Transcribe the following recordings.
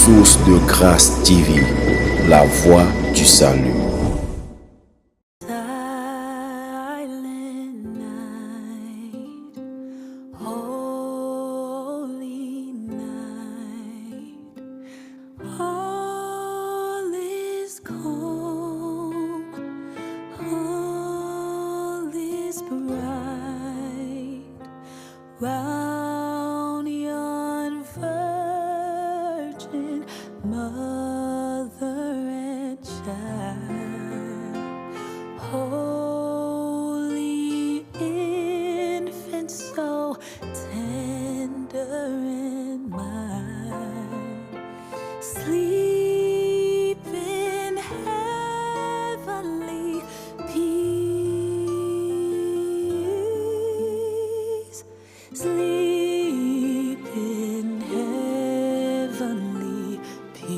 Source de grâce divine, la voie du salut. Round yon virgin mother and child, holy infant, so tender and mild, sleep in heavenly peace. Sleep in heavenly peace.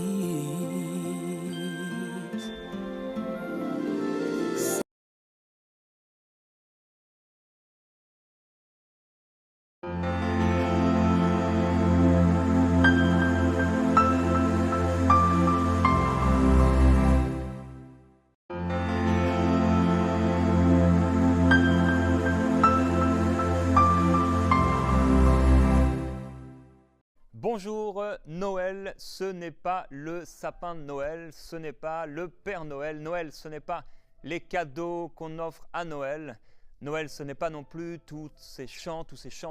Bonjour, Noël, ce n'est pas le sapin de Noël, ce n'est pas le Père Noël. Noël, ce n'est pas les cadeaux qu'on offre à Noël. Noël, ce n'est pas non plus tous ces chants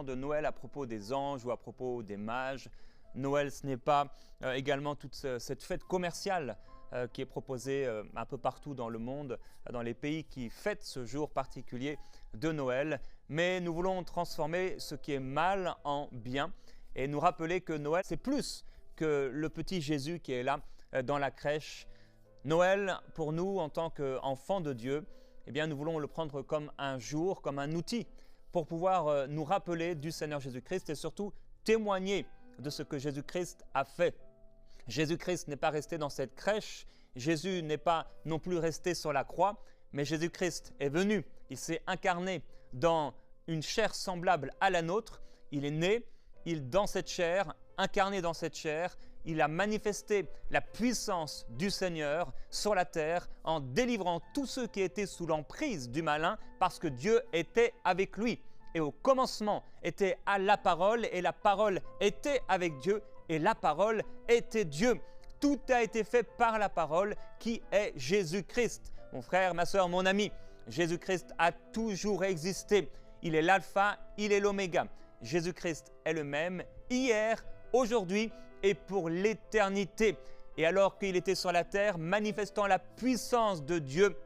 de Noël à propos des anges ou à propos des mages. Noël, ce n'est pas également toute cette fête commerciale qui est proposée un peu partout dans le monde, dans les pays qui fêtent ce jour particulier de Noël. Mais nous voulons transformer ce qui est mal en bien et nous rappeler que Noël, c'est plus que le petit Jésus qui est là dans la crèche. Noël, pour nous, en tant qu'enfants de Dieu, eh bien, nous voulons le prendre comme un jour, comme un outil pour pouvoir nous rappeler du Seigneur Jésus-Christ et surtout témoigner de ce que Jésus-Christ a fait. Jésus-Christ n'est pas resté dans cette crèche, Jésus n'est pas non plus resté sur la croix, mais Jésus-Christ est venu, il s'est incarné dans une chair semblable à la nôtre, il est né, dans cette chair, incarné dans cette chair, il a manifesté la puissance du Seigneur sur la terre en délivrant tous ceux qui étaient sous l'emprise du malin parce que Dieu était avec lui. Et au commencement était à la parole et la parole était avec Dieu et la parole était Dieu. Tout a été fait par la parole qui est Jésus-Christ. Mon frère, ma soeur, mon ami, Jésus-Christ a toujours existé. Il est l'alpha, il est l'oméga. Jésus-Christ est le même hier, aujourd'hui et pour l'éternité. Et alors qu'il était sur la terre, manifestant la puissance de Dieu,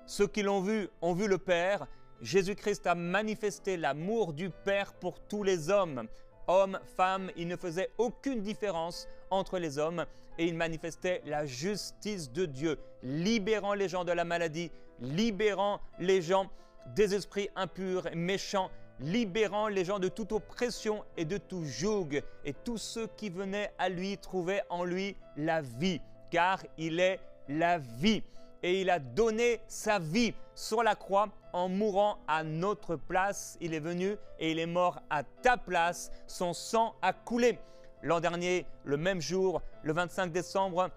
ceux qui l'ont vu ont vu le Père. Jésus-Christ a manifesté l'amour du Père pour tous les hommes. Hommes, femmes, il ne faisait aucune différence entre les hommes et il manifestait la justice de Dieu, libérant les gens de la maladie, libérant les gens des esprits impurs et méchants, libérant les gens de toute oppression et de tout joug. Et tous ceux qui venaient à lui trouvaient en lui la vie, car il est la vie. Et il a donné sa vie sur la croix en mourant à notre place. Il est venu et il est mort à ta place. Son sang a coulé. L'an dernier, le même jour, le 25 décembre,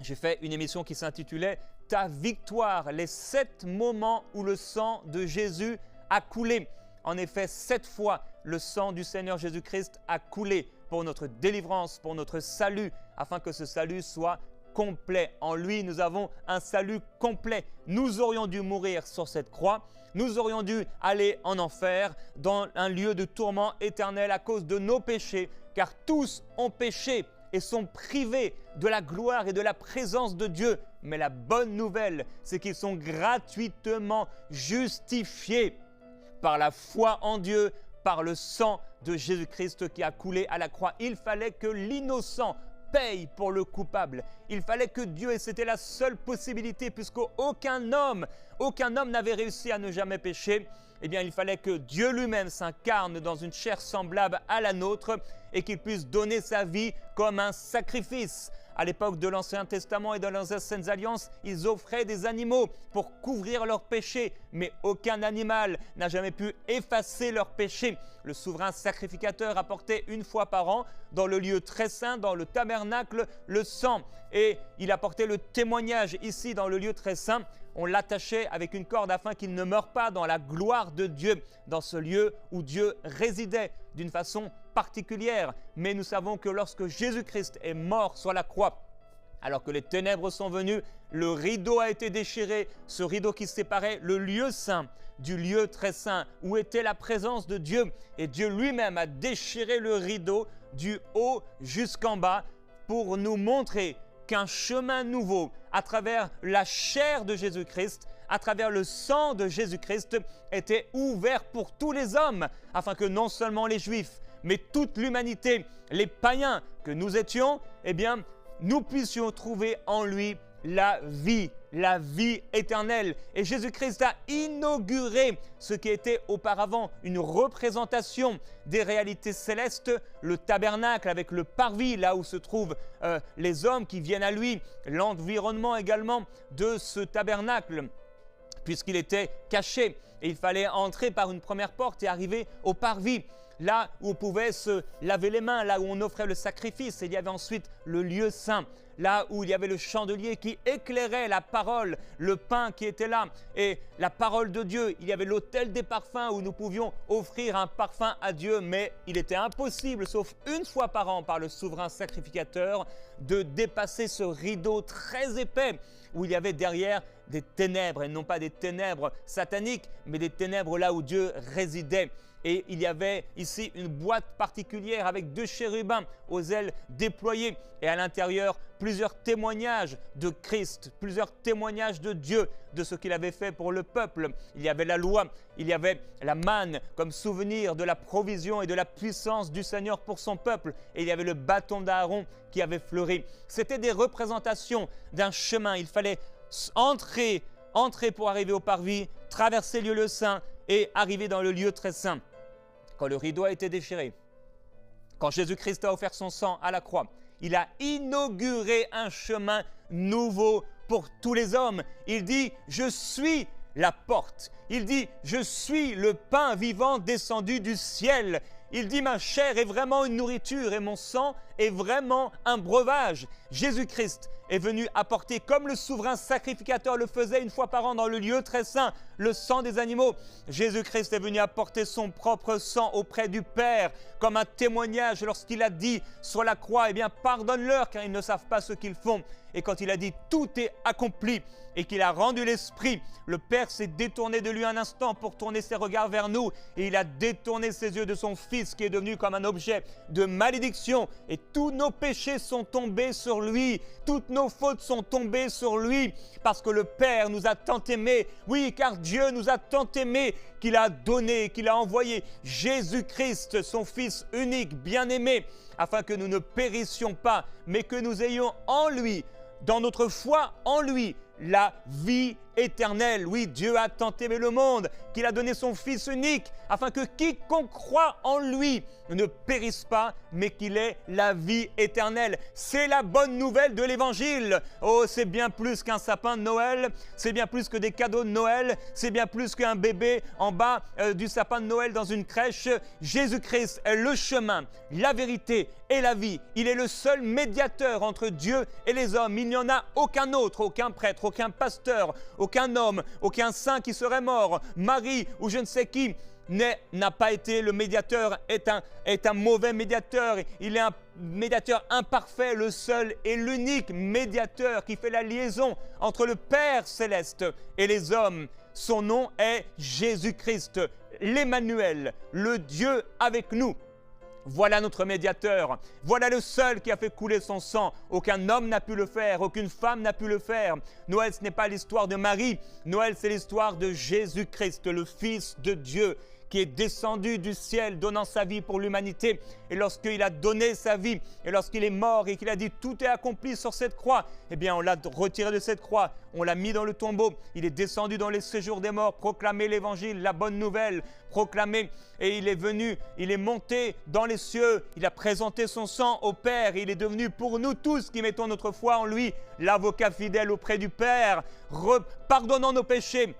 j'ai fait une émission qui s'intitulait « Ta victoire, les 7 moments où le sang de Jésus a coulé ». En effet, 7 fois, le sang du Seigneur Jésus-Christ a coulé pour notre délivrance, pour notre salut, afin que ce salut soit complet. En lui, nous avons un salut complet. Nous aurions dû mourir sur cette croix. Nous aurions dû aller en enfer, dans un lieu de tourment éternel à cause de nos péchés, car tous ont péché et sont privés de la gloire et de la présence de Dieu. Mais la bonne nouvelle, c'est qu'ils sont gratuitement justifiés par la foi en Dieu, par le sang de Jésus-Christ qui a coulé à la croix. Il fallait que l'innocent paye pour le coupable. Il fallait que Dieu, et c'était la seule possibilité, puisqu'aucun homme n'avait réussi à ne jamais pécher, eh bien il fallait que Dieu lui-même s'incarne dans une chair semblable à la nôtre et qu'il puisse donner sa vie comme un sacrifice, À l'époque de l'Ancien Testament et de l'Ancienne Alliance, ils offraient des animaux pour couvrir leurs péchés, mais aucun animal n'a jamais pu effacer leurs péchés. Le souverain sacrificateur apportait une fois par an dans le lieu très saint, dans le tabernacle, le sang. Et il apportait le témoignage ici dans le lieu très saint. On l'attachait avec une corde afin qu'il ne meure pas dans la gloire de Dieu, dans ce lieu où Dieu résidait d'une façon particulière. Mais nous savons que lorsque Jésus-Christ est mort sur la croix, alors que les ténèbres sont venues, le rideau a été déchiré, ce rideau qui séparait le lieu saint du lieu très saint, où était la présence de Dieu. Et Dieu lui-même a déchiré le rideau du haut jusqu'en bas pour nous montrer qu'un chemin nouveau, à travers la chair de Jésus-Christ, à travers le sang de Jésus-Christ, était ouvert pour tous les hommes, afin que non seulement les Juifs, mais toute l'humanité, les païens que nous étions, eh bien, nous puissions trouver en lui la vie éternelle. Et Jésus-Christ a inauguré ce qui était auparavant une représentation des réalités célestes, le tabernacle avec le parvis, là où se trouvent les hommes qui viennent à lui, l'environnement également de ce tabernacle, puisqu'il était caché. Et il fallait entrer par une première porte et arriver au parvis, là où on pouvait se laver les mains, là où on offrait le sacrifice. Et il y avait ensuite le lieu saint, là où il y avait le chandelier qui éclairait la parole, le pain qui était là, et la parole de Dieu. Il y avait l'autel des parfums où nous pouvions offrir un parfum à Dieu, mais il était impossible, sauf une fois par an par le souverain sacrificateur, de dépasser ce rideau très épais où il y avait derrière des ténèbres, et non pas des ténèbres sataniques, mais des ténèbres là où Dieu résidait. Et il y avait ici une boîte particulière avec 2 chérubins aux ailes déployées, et à l'intérieur plusieurs témoignages de Christ, plusieurs témoignages de Dieu, de ce qu'il avait fait pour le peuple. Il y avait la loi, il y avait la manne comme souvenir de la provision et de la puissance du Seigneur pour son peuple, et il y avait le bâton d'Aaron qui avait fleuri. C'était des représentations d'un chemin. Il fallait entrer pour arriver au parvis, traverser le lieu saint et arriver dans le lieu très saint. Quand le rideau a été déchiré, quand Jésus-Christ a offert son sang à la croix, il a inauguré un chemin nouveau pour tous les hommes. Il dit « Je suis la porte ». Il dit « Je suis le pain vivant descendu du ciel ». Il dit « Ma chair est vraiment une nourriture et mon sang est vraiment un breuvage ». Jésus-Christ est venu apporter, comme le souverain sacrificateur le faisait une fois par an dans le lieu très saint, le sang des animaux. Jésus-Christ est venu apporter son propre sang auprès du Père, comme un témoignage lorsqu'il a dit sur la croix, eh bien pardonne-leur car ils ne savent pas ce qu'ils font. Et quand il a dit tout est accompli et qu'il a rendu l'esprit, le Père s'est détourné de lui un instant pour tourner ses regards vers nous, et il a détourné ses yeux de son Fils qui est devenu comme un objet de malédiction, et tous nos péchés sont tombés sur lui, toutes nos fautes sont tombées sur lui, parce que le Père nous a tant aimés. Oui, car Dieu nous a tant aimés qu'il a donné, qu'il a envoyé Jésus-Christ, son Fils unique, bien-aimé, afin que nous ne périssions pas, mais que nous ayons en lui, dans notre foi en lui, la vie éternelle. Oui, Dieu a tant aimé le monde qu'il a donné son Fils unique, afin que quiconque croit en lui ne périsse pas, mais qu'il ait la vie éternelle. C'est la bonne nouvelle de l'Évangile. Oh, c'est bien plus qu'un sapin de Noël, c'est bien plus que des cadeaux de Noël, c'est bien plus qu'un bébé en bas du sapin de Noël dans une crèche. Jésus-Christ est le chemin, la vérité et la vie. Il est le seul médiateur entre Dieu et les hommes. Il n'y en a aucun autre, aucun prêtre, aucun pasteur, aucun homme, aucun saint qui serait mort, Marie ou je ne sais qui n'a pas été le médiateur, est un mauvais médiateur. Il est un médiateur imparfait, le seul et l'unique médiateur qui fait la liaison entre le Père céleste et les hommes. Son nom est Jésus-Christ, l'Emmanuel, le Dieu avec nous. Voilà notre médiateur, voilà le seul qui a fait couler son sang. Aucun homme n'a pu le faire, aucune femme n'a pu le faire. Noël, ce n'est pas l'histoire de Marie, Noël, c'est l'histoire de Jésus-Christ, le Fils de Dieu, qui est descendu du ciel, donnant sa vie pour l'humanité. Et lorsqu'il a donné sa vie, et lorsqu'il est mort et qu'il a dit « tout est accompli sur cette croix », eh bien on l'a retiré de cette croix, on l'a mis dans le tombeau, il est descendu dans les séjours des morts, proclamer l'évangile, la bonne nouvelle, proclamer, et il est venu, il est monté dans les cieux, il a présenté son sang au Père, et il est devenu pour nous tous qui mettons notre foi en lui, l'avocat fidèle auprès du Père, pardonnant nos péchés,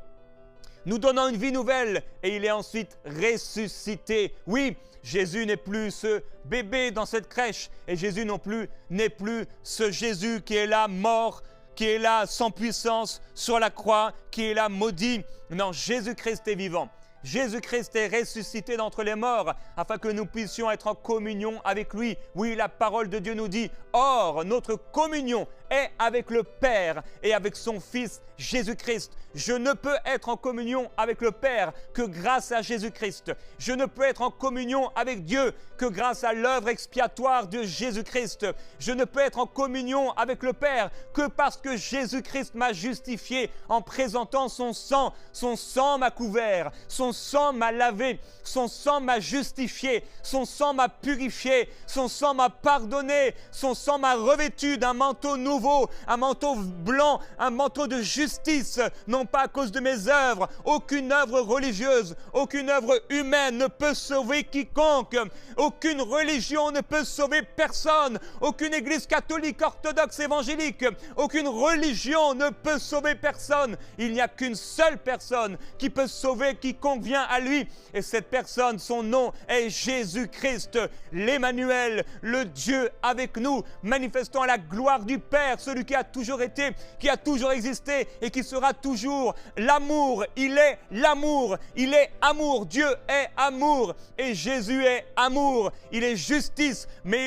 nous donnant une vie nouvelle, et il est ensuite ressuscité. Oui, Jésus n'est plus ce bébé dans cette crèche, et Jésus non plus n'est plus ce Jésus qui est là mort, qui est là sans puissance sur la croix, qui est là maudit. Non, Jésus-Christ est vivant. Jésus-Christ est ressuscité d'entre les morts afin que nous puissions être en communion avec lui. Oui, la parole de Dieu nous dit « Or, notre communion est avec le Père et avec son Fils Jésus-Christ. Je ne peux être en communion avec le Père que grâce à Jésus-Christ. Je ne peux être en communion avec Dieu que grâce à l'œuvre expiatoire de Jésus-Christ. Je ne peux être en communion avec le Père que parce que Jésus-Christ m'a justifié en présentant son sang. Son sang m'a couvert, son sang m'a lavé, son sang m'a justifié, son sang m'a purifié, son sang m'a pardonné, son sang m'a revêtu d'un manteau nouveau, un manteau blanc, un manteau de justice, non pas à cause de mes œuvres. Aucune œuvre religieuse, aucune œuvre humaine ne peut sauver quiconque. Aucune religion ne peut sauver personne. Aucune église catholique, orthodoxe, évangélique, aucune religion ne peut sauver personne. Il n'y a qu'une seule personne qui peut sauver quiconque vient à lui. Et cette personne, son nom est Jésus-Christ, l'Emmanuel, le Dieu avec nous, manifestant la gloire du Père, celui qui a toujours été, qui a toujours existé et qui sera toujours. L'amour, il est l'amour, il est amour, Dieu est amour et Jésus est amour, il est justice, mais